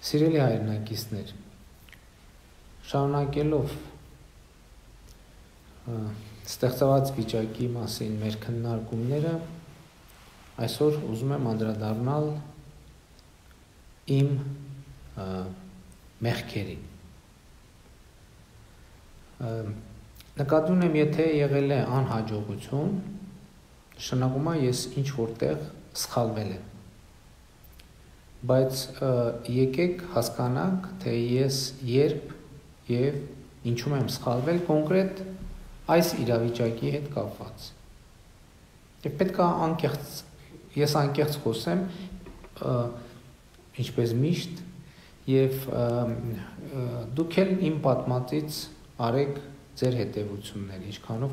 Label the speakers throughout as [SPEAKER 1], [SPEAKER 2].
[SPEAKER 1] Սիրելի հայրենակիցներ, շարունակելով ստեղծված վիճակի մասին մեր քննարկումները, այսօր ուզում եմ անդրադառնալ իմ մեղքերին։ Նկատի ունեմ, եթե եղել է անհաջողություն, նշանակում է ես ինչ որտեղ սխալվել եմ։ Բայց եկեք հասկանանք, թե ես երբ եւ ինչում եմ սխալվել կոնկրետ այս իրավիճակի հետ կապված։ Եվ պետք է ես անկեղծ խոսեմ, ինչպես միշտ, եւ դուք էլ իմ պատմածից արեք ձեր հետևությունները, ինչքանով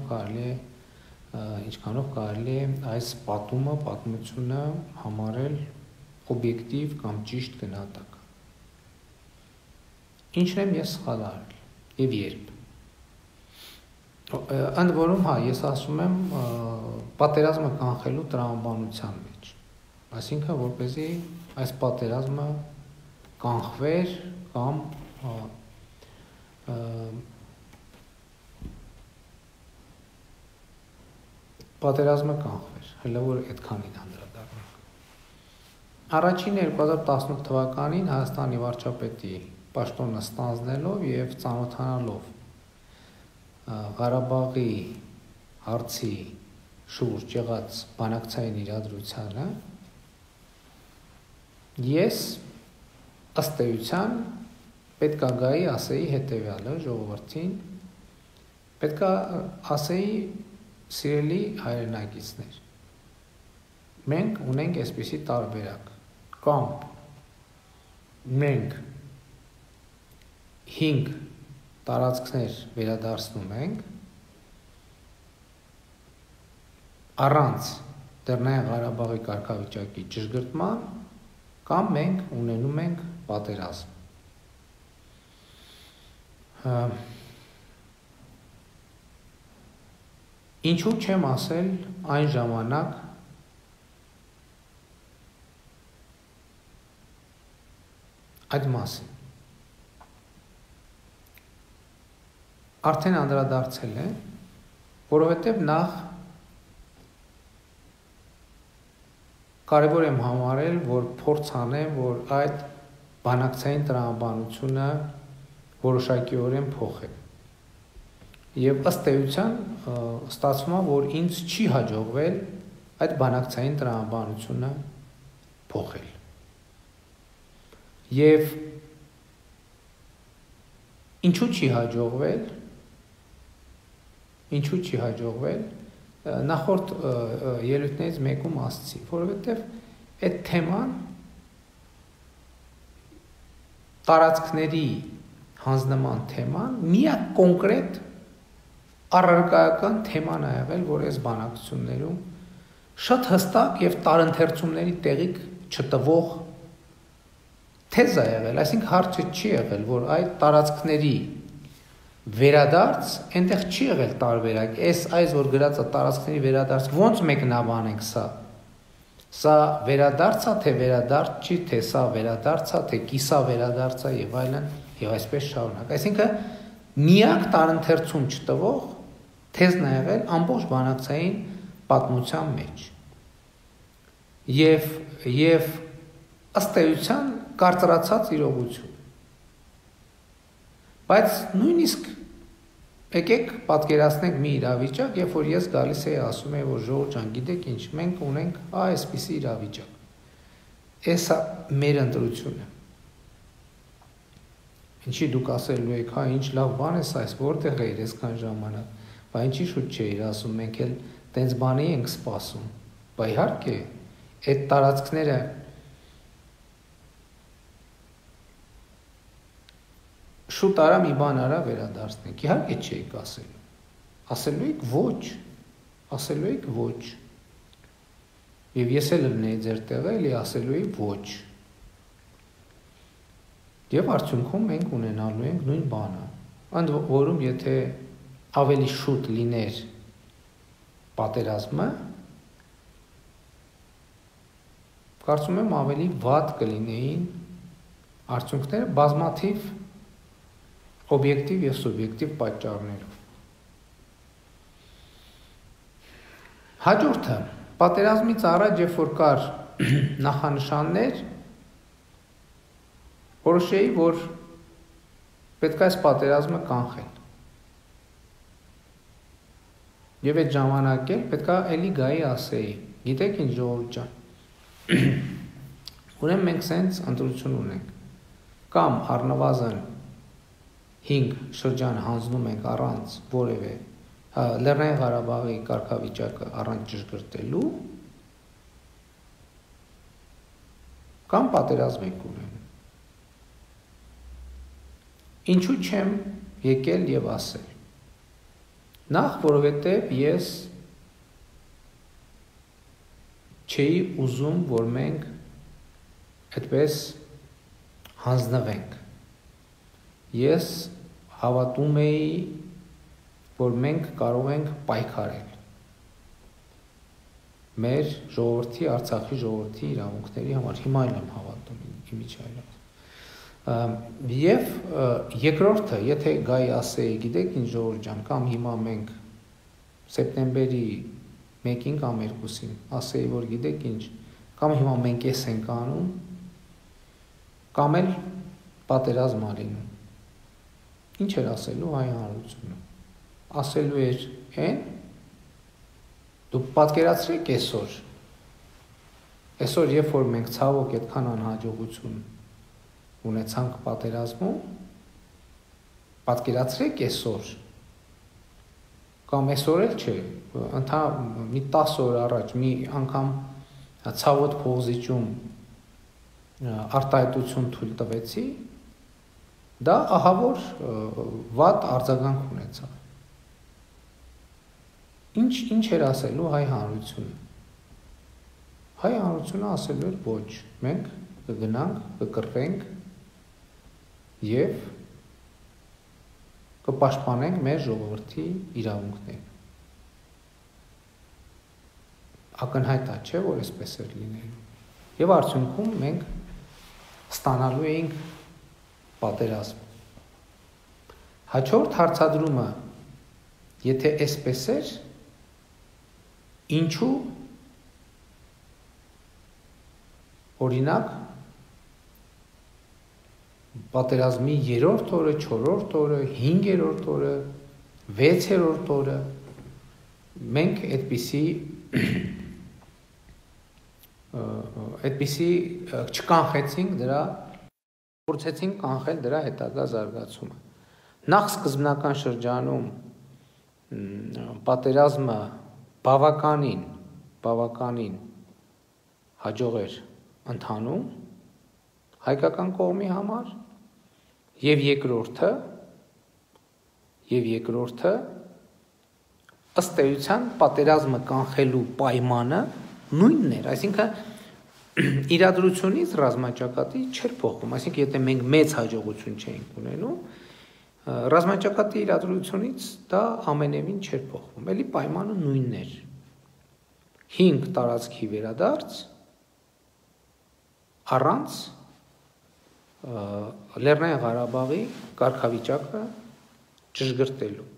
[SPEAKER 1] կարելի է այս պատմությունը համարել օբյեկտիվ կամ ճիշտ գնահատակ։ Ինչն եմ ես սխալ արել եւ երբ։ Ընդ որում, ես ասում եմ պատերազմը կանխելու տրամաբանության մեջ։ Այսինքն, որպեսզի այս պատերազմը կանխվեր կամ պատերազմը կանխվեր, հələ որ այդքանին անդրադառնանք։ Առաջին 2018 թվականին Հայաստանի վարչապետի պաշտոնը ստանձնելով եւ ծանոթանալով Ղարաբաղի հարցի շուրջ եղած բանակցային իրադրությանը, ես ըստ էության պետք է գայի ասեի հետեւյալը ժողովրդին, պետք է ասեի սիրելի հայրենակիցներ, մենք ունենք այսպիսի տարբերակ, կամ մենք 5 տարածքներ վերադարձնում ենք առանց Լեռնային Ղարաբաղի կարգավիճակի ճշգրտման, կամ մենք ունենում ենք պատերազմ։ Ինչու չեմ ասել այն ժամանակ այդ մասին։ Արդեն անդրադարձել է, որովհետև նախ կարևոր եմ համարել, որ փորձ անեմ, որ այդ բանակցային տրամաբանությունը որոշակիորեն փոխել։ Եվ ըստ էության ստացվում է, որ ինձ չի հաջողվել այդ բանակցային տրամաբանությունը փոխել։ Եվ ինչու չի հաջողվել, նախորդ ելույթներից մեկում ասացի, որովհետև այդ թեման տարածքների հանձնման թեման միակ կոնկրետ առարկայական թեման է եղել, որ այս բանակցություններում շատ հստակ եւ տարընթերցումների տեղիք չտվող թեզ է եղել, այսինքն հարցը չի եղել, որ այդ տարածքների վերադարձ, այնտեղ չի եղել տարբերակ, այս որ գրած է տարածքների վերադարձ, ոնց մեկնաբանենք սա։ Սա վերադարձ է, թե վերադարձ չի, թե սա վերադարձ է, թե կիսա վերադարձ է եւ այլն, եւ այսպես շարունակ։ Այսինքն միակ տարընթերցում չտվող թեզն է եղել ամբողջ բանակցային պատմության մեջ։ Եվ ըստ էության կարծրացած իրողություն։ Բայց նույնիսկ եկեք պատկերացնենք մի իրավիճակ, երբ որ ես գալիս եի ասում եմ, որ ժողովուրդ ջան, գիտեք ինչ, մենք ունենք այսպիսի իրավիճակ։ Էսա մեր ընտրությունը։ Ինչի դուք ասելու եք, ինչ լավ բան է սա, որտեղ էիր այսքան ժամանակ, բա ինչի շուտ չէիր ասում, մենք էլ տենց բանի ենք սպասում։ Բա իհարկե, այդ տարածքները շուտ արա մի բան արա վերադարձնենք, իհարկե չէիք ասելու։ Ասելու եք ոչ։ Եվ ես էլ լինեի ձեր տեղը, էլի ասելու էի ոչ։ Եվ արդյունքում մենք ունենալու ենք նույն բանը։ Ընդ որում, եթե ավելի շուտ լիներ պատերազմը, կարծում եմ ավելի վատ կլինեին արդյունքները բազմաթիվ օբյեկտիվ եւ սուբյեկտիվ պատճառներով։ Հաջորդը պատերազմից առաջ երբ որ կար նախանշաններ, որոշեի, որ պետք է այս պատերազմը կանխել։ Եվ այդ ժամանակ էլ պետք է էլի գայի ասեի, գիտեք ինչ ժողովուրդ ջան, ուրեմն մենք սենց ընտրություն ունենք, կամ առնվազն 5 շրջան հանձնում ենք առանց որևէ Լեռնային Ղարաբաղի կարգավիճակը առանց ճշգրտելու, կամ պատերազմ ենք ունենում։ Ինչու չեմ եկել եւ ասել։ Նախ, որովհետև ես չէի ուզում, որ մենք այդպես հանձնվենք։ Ես հավատում էի, որ մենք կարող ենք պայքարել մեր ժողովրդի, Արցախի ժողովրդի իրավունքների համար, հիմա էլ եմ հավատում իմիջայլով։ Եվ երկրորդը, եթե գայի ասեի, գիտեք ինչ ժողովուրդ ջան, կամ հիմա մենք սեպտեմբերի 1-ին կամ 2-ին ասեի, որ գիտեք ինչ, կամ հիմա մենք էս ենք անում, կամ էլ պատերազմ ալինու։ Ինչ էր ասելու հայ հանրությունը։ Ասելու էր են, դու պատկերացրեք այսօր երբ որ մենք ցավոք այդքան անհաջողություն ունեցանք պատերազմում, պատկերացրեք այսօր, կամ այսօր էլ չէ, մի 10 օր առաջ մի անգամ ցավոտ փողզիջում արտահայտություն թույլ տվեցի, դա ահավոր վատ արձագանք ունեցավ։ Ինչ էր ասելու հայ հանրությունը։ Հայ հանրությունը ասելու էր ոչ, մենք կգնանք, կկռվենք եւ կպաշտպանենք մեր ժողովրդի իրավունքները։ Ակնհայտ է, չէ, որ այսպես էր լինելու։ Եվ արդյունքում մենք ստանալու էինք պատերազմ։ Հաջորդ հարցադրումը, եթե այսպես էր, ինչու օրինակ պատերազմի 3-րդ օրը, 4-րդ օրը, 5-րդ օրը, 6-րդ օրը մենք այդպիսի չկանխեցինք դրա, փորձեցինք կանխել դրա հետագա զարգացումը։ Նախ սկզբնական շրջանում պատերազմը բավականին հաջող էր ընթանում հայկական կողմի համար եւ երկրորդը ըստ էության պատերազմը կանխելու պայմանը նույնն էր, այսինքն իրադրությունից ռազմաճակատի չէր փոխվում, այսինքն եթե մենք մեծ հաջողություն չէինք ունենում, ռազմաճակատի իրադրությունից դա ամենևին չէր փոխվում, էլի պայմանը նույնն էր։ 5 տարածքի վերադարձ առանց Լեռնային Ղարաբաղի կարգավիճակը ճշգրտելու։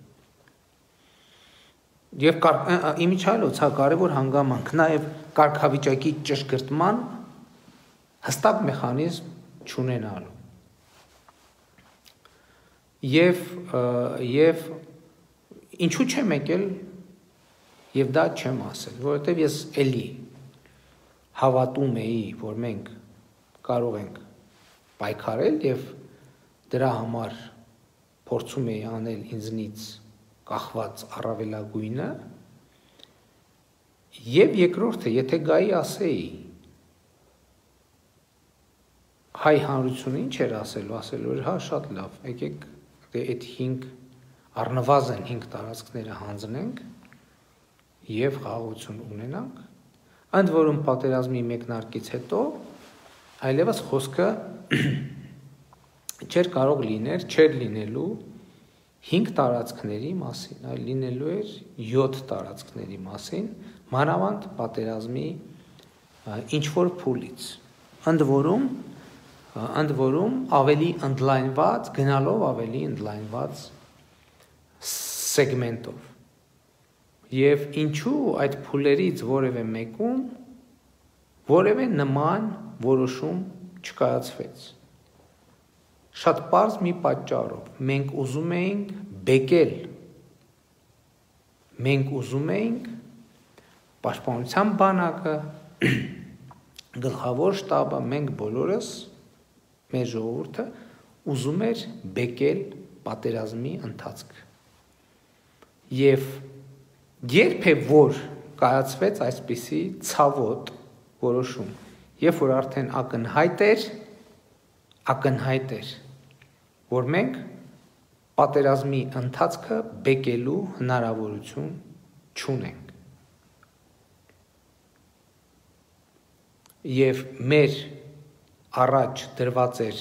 [SPEAKER 1] Եվ իմիջիալոց կարևոր հանգամանք նաև կարգավիճակի ճշգրտման հստակ մեխանիզմ չունենալու։ Եվ ինչու չեմ եկել եւ դա չեմ ասել, որովհետեւ ես էլի հավատում էի, որ մենք կարող ենք պայքարել եւ դրա համար փորձում էի անել ինձնից կախված առավելագույնը, եւ երկրորդը, եթե գայի ասեի հայ հանրությունը ինչ էր ասելու էր, հա, շատ լավ, եկեք դե այդ 5 առնվազն 5 տարածքները հանձնենք եւ խաղաղություն ունենանք, ընդ որում պատերազմի մեկնարկից հետո այլևս խոսքը չէր լինելու 5 տարածքների մասին, այլ լինելու էր 7 տարածքների մասին, մանավանդ պատերազմի ինչ-որ փուլից, ընդ որում ընդ որում ավելի ընդլայնված, գնալով ավելի ընդլայնված սեգմենտով։ Եվ ինչու այդ փուլերից որևէ մեկում որևէ նման որոշում չկայացվեց։ Շատ պարզ մի պատճառով, մենք ուզում էինք բեկել, մենք ուզում էինք Պաշտպանության բանակը, գլխավոր շտաբը, մենք բոլորս, մեր ժողովուրդը ուզում էր բեկել պատերազմի ընթացքը։ Եվ երբ է որ կայացվեց այսպիսի ցավոտ որոշում, երբ որ արդեն ակնհայտ էր, որ մենք պատերազմի ընթացքը բեկելու հնարավորություն չունենք։ Եվ մեր առաջ դրված էր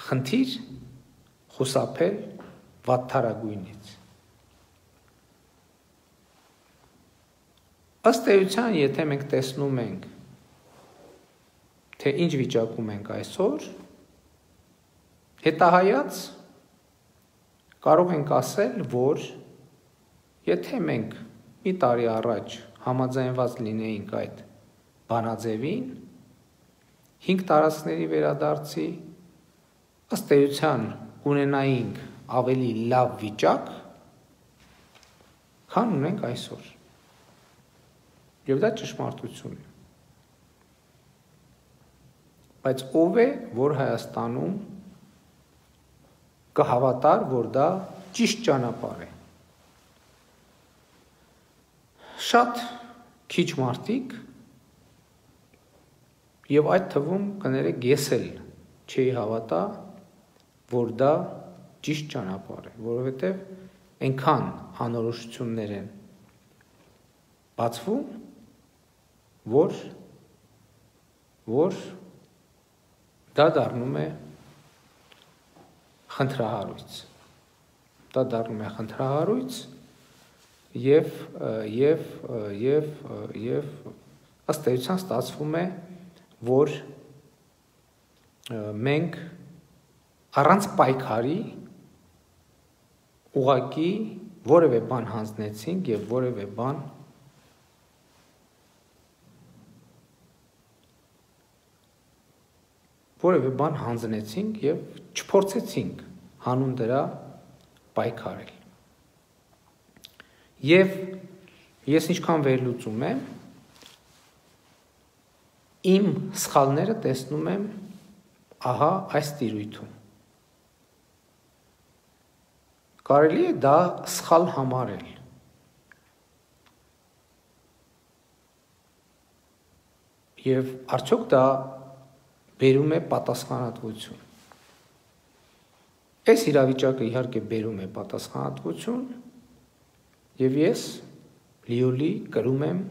[SPEAKER 1] խնդիր խուսափել վատթարագույնից։ Ըստ էության, եթե մենք տեսնում ենք, թե ինչ վիճակում ենք այսօր, հետահայաց կարող ենք ասել, որ եթե մենք մի տարի առաջ համաձայնված լինեինք այդ բանաձևին, 5 տարածքների վերադարձի, ըստ էության ունենայինք ավելի լավ վիճակ, քան ունենք այսօր։ Եվ դա ճշմարտություն է։ Բայց ով է, որ Հայաստանում կհավատար, որ դա ճիշտ ճանապարհ է։ Շատ քիչ մարդիկ եւ այդ թվում կներեք ես էլ չի հավատա, որ դա ճիշտ ճանապարհ է, որովհետեւ այնքան անորոշություններ են բացվում, որ դա դառնում է խնդրահարույց։ Դա դառնում է խնդրահարույց եւ ըստ էության ստացվում է, որ մենք առանց պայքարի ուղղակի որևէ բան հանձնեցինք եւ որևէ բան հանձնեցինք եւ չփորձեցինք հանուն դրա պայքարել։ Եվ ես ինչքան վերլուծում եմ, իմ սխալները տեսնում եմ ահա այս տիրույթում։ Կարելի է դա սխալ համարել։ Եվ արդյոք դա բերում է պատասխանատվություն։ Այս իրավիճակը իհարկե բերում է պատասխանատվություն, եւ ես լիոլի կրում եմ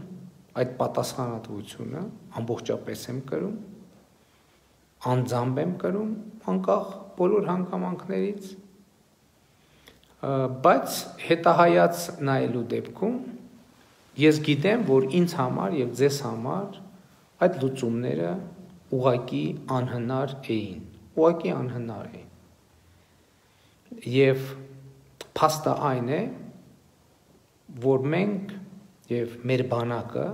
[SPEAKER 1] այդ պատասխանատվությունը, ամբողջապես եմ կրում, անձամբ եմ կրում, անկախ բոլոր հանգամանքներից, բայց հետահայաց նայելու դեպքում ես գիտեմ, որ ինձ համար եւ ձեզ համար այդ լուծումները ուղղակի անհնար էին։ Եվ փաստը այն է, որ մենք եւ մեր բանակը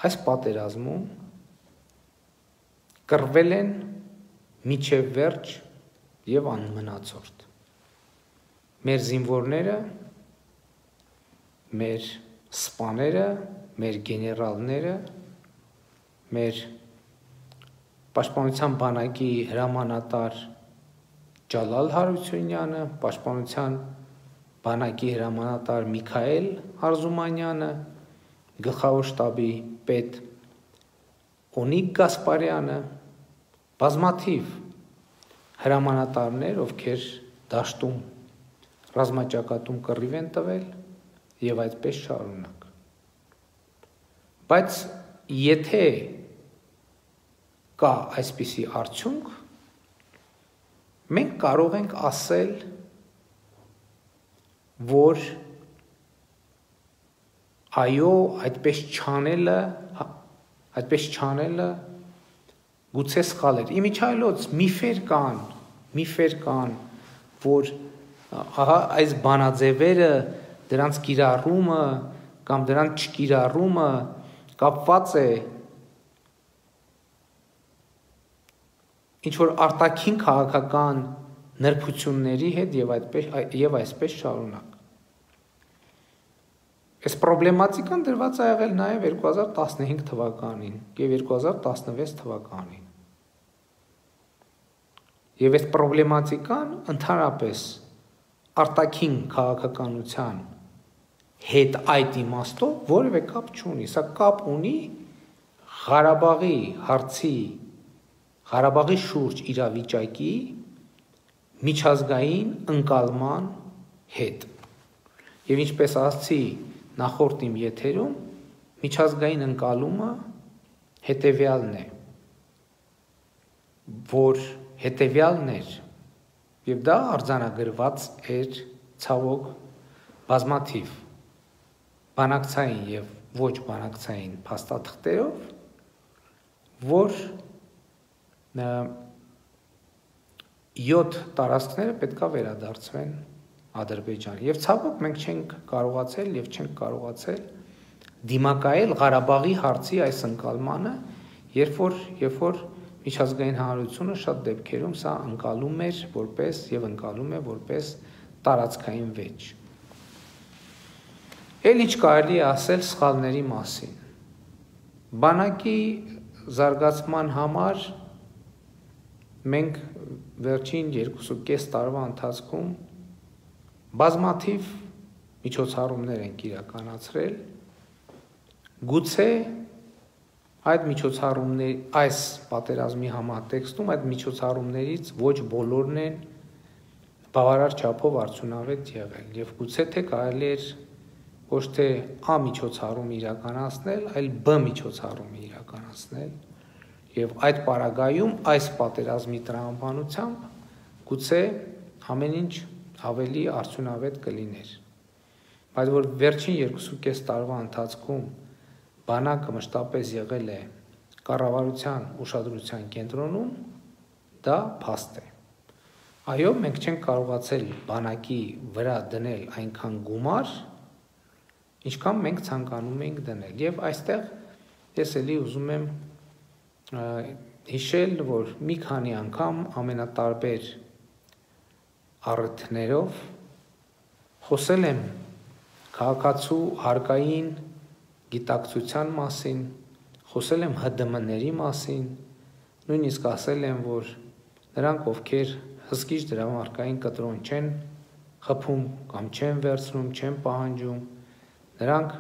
[SPEAKER 1] այս պատերազմում կռվել են միջև վերջ եւ անմնացորդ։ Մեր զինվորները, մեր սպաները, մեր գեներալները, մեր Պաշտպանության բանակի հրամանատար Ջալալ Հարությունյանը, Պաշտպանության բանակի հրամանատար Միքայել Արզումանյանը, գլխավոր շտաբի պետ Օնիկ Գասպարյանը, բազմաթիվ հրամանատարներ, ովքեր դաշտում ռազմաճակատում կռիվ են տվել եւ այդպես շարունակ։ Բայց եթե կա այսպիսի արդյունք, մենք կարող ենք ասել, որ այո, այդպես չանելը գուցե սխալ էր։ Իմիջայլոց միֆեր կան, որ ահա այս բանաձևերը, դրանց կիրառումը կամ դրանց չկիրառումը կապված է ինչ-որ արտաքին քաղաքական նրբությունների հետ և այսպես շարունակ։ Այս պրոբլեմատիկան դրված է եղել նաև 2015 թվականին և 2016 թվականին։ Եվ այս պրոբլեմատիկան ընդհանրապես արտաքին քաղաքականության հետ այդ իմաստով որևէ կապ չունի, սա կապ ունի Ղարաբաղի հարցի, Ղարաբաղի շուրջ իրավիճակի միջազգային ընկալման հետ։ Եվ ինչպես ասացի նախորդ իմ եթերում, միջազգային ընկալումը հետևյալն է, որ հետևյալն էր, և դա արձանագրված էր ցավոք բազմաթիվ բանակցային և ոչ բանակցային փաստաթղթերով, որ 7 տարածքները պետք է վերադարձվեն Ադրբեջան։ Եվ ցավոք մենք չենք կարողացել դիմակայել Ղարաբաղի հարցի այս ընկալմանը, երբ որ միջազգային հանրությունը շատ դեպքերում սա ընկալում էր և ընկալում է որպես տարածքային վեճ։ Էլ ինչ կարելի է ասել սխալների մասին։ Բանակի զարգացման համար մենք վերջին 2.5 տարվա ընթացքում բազմաթիվ միջոցառումներ ենք իրականացրել, գուցե այս պատերազմի համատեքստում այդ միջոցառումներից ոչ բոլորն են բավարար չափով արդյունավետ եղել, և գուցե թե կարելի էր ոչ թե A միջոցառում իրականացնել, այլ B միջոցառում իրականացնել, և այդ պարագայում այս պատերազմի տրամաբանությամբ գուցե ամեն ինչ ավելի արդյունավետ կլիներ։ Բայց որ վերջին 2.5 տարվա ընթացքում բանակը մշտապես եղել է կառավարության ուշադրության կենտրոնում, դա փաստ է։ Այո, մենք չենք կարողացել բանակի վրա դնել այնքան գումար, ինչքան մենք ցանկանում էինք դնել։ Եվ այստեղ ես էլի ուզում եմ հիշել, որ մի քանի անգամ ամենատարբեր առիթներով խոսել եմ քաղաքացու հարկային գիտակցության մասին, խոսել եմ ՀԴՄ-ների մասին, նույնիսկ ասել եմ, որ նրանք, ովքեր հսկիչ դրամարկային կտրոն չեն խփում կամ չեն վերցնում, չեն պահանջում, նրանք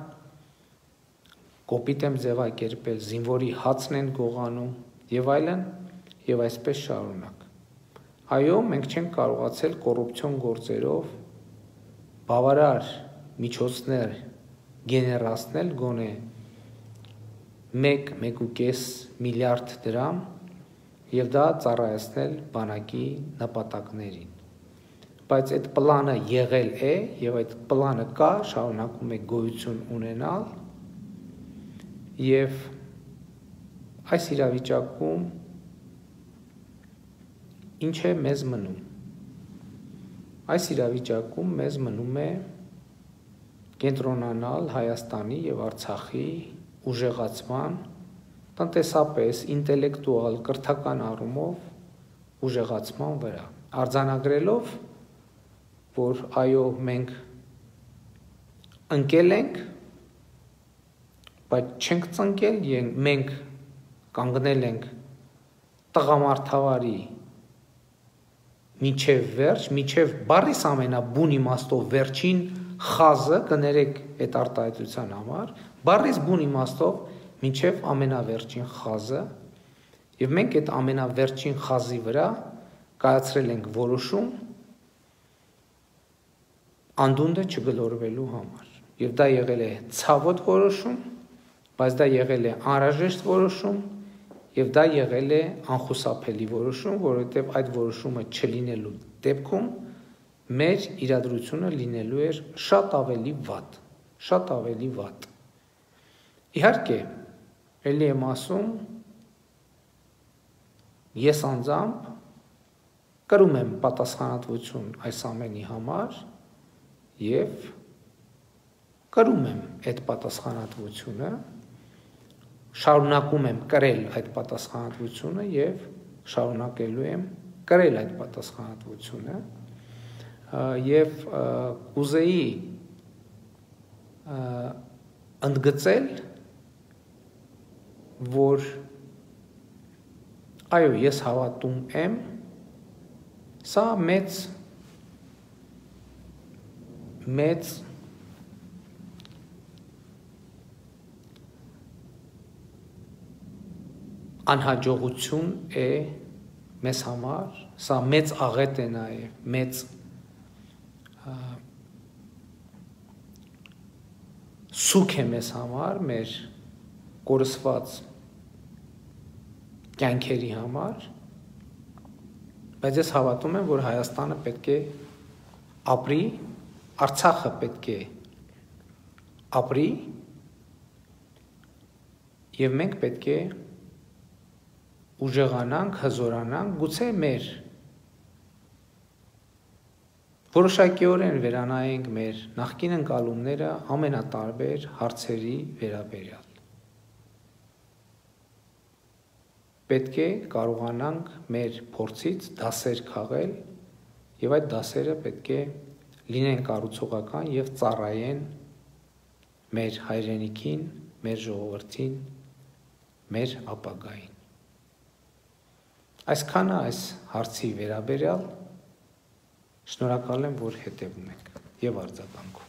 [SPEAKER 1] կոպիտ եմ ձևակերպել, զինվորի հացն են գողանում և այլն, և այսպես շարունակ։ Այո, մենք չենք կարողացել կոռուպցիոն գործերով բավարար միջոցներ գեներացնել գոնե 1-1.5 միլիարդ դրամ և դա ծառայեցնել բանակի նպատակներին։ Բայց այդ պլանը եղել է և այդ պլանը կա, շարունակում է գոյություն ունենալ, և այս իրավիճակում ինչ է մեզ մնում։ Այս իրավիճակում մեզ մնում է կենտրոնանալ Հայաստանի և Արցախի ուժեղացման, տնտեսապես, ինտելեկտուալ, կրթական առումով ուժեղացման վրա, արձանագրելով, որ այո, մենք ընկել ենք, բայց չենք ծնկել, մենք կանգնել ենք տղամարդավարի մինչև վերջ, մինչև բառիս ամենաբուն իմաստով վերջին խազը, կներեք այդ արտահայտության համար, բառիս բուն իմաստով մինչև ամենավերջին խազը, և մենք այդ ամենավերջին խազի վրա կայացրել ենք որոշում անդունդը չգլորվելու համար, և դա եղել է ցավոտ որոշում, բայց դա եղել է անհրաժեշտ որոշում, և դա եղել է անխուսափելի որոշում, որովհետև այդ որոշումը չլինելու դեպքում մեր իրադրությունը լինելու էր շատ ավելի վատ։ Իհարկե, էլի եմ ասում, ես անձամբ կրում եմ պատասխանատվություն այս ամենի համար եւ կրում եմ այդ պատասխանատվությունը, շարունակում եմ կրել այդ պատասխանատվությունը եւ շարունակելու եմ կրել այդ պատասխանատվությունը եւ կուզեի ընդգծել, որ այո, ես հավատում եմ, սա մեծ անհաջողություն է մեզ համար, սա մեծ աղետ է նաև, մեծ սուք է մեզ համար, մեր կորսված կյանքերի համար, բայց ես հավատում եմ, որ Հայաստանը պետք է ապրի, Արցախը պետք է ապրի եւ մենք պետք է ուժեղանանք, հզորանանք, գուցե մեր որոշակիորեն վերանայենք մեր նախկին ընկալումները ամենատարբեր հարցերի վերաբերյալ։ Պետք է կարողանանք մեր փորձից դասեր քաղել եւ այդ դասերը պետք է լինեն կառուցողական եւ ծառայեն մեր հայրենիքին, մեր ժողովրդին, մեր ապագային։ Այսքանը այս հարցի վերաբերյալ Շնորհակալ եմ, որ հետևում եք եւ արձագանքում։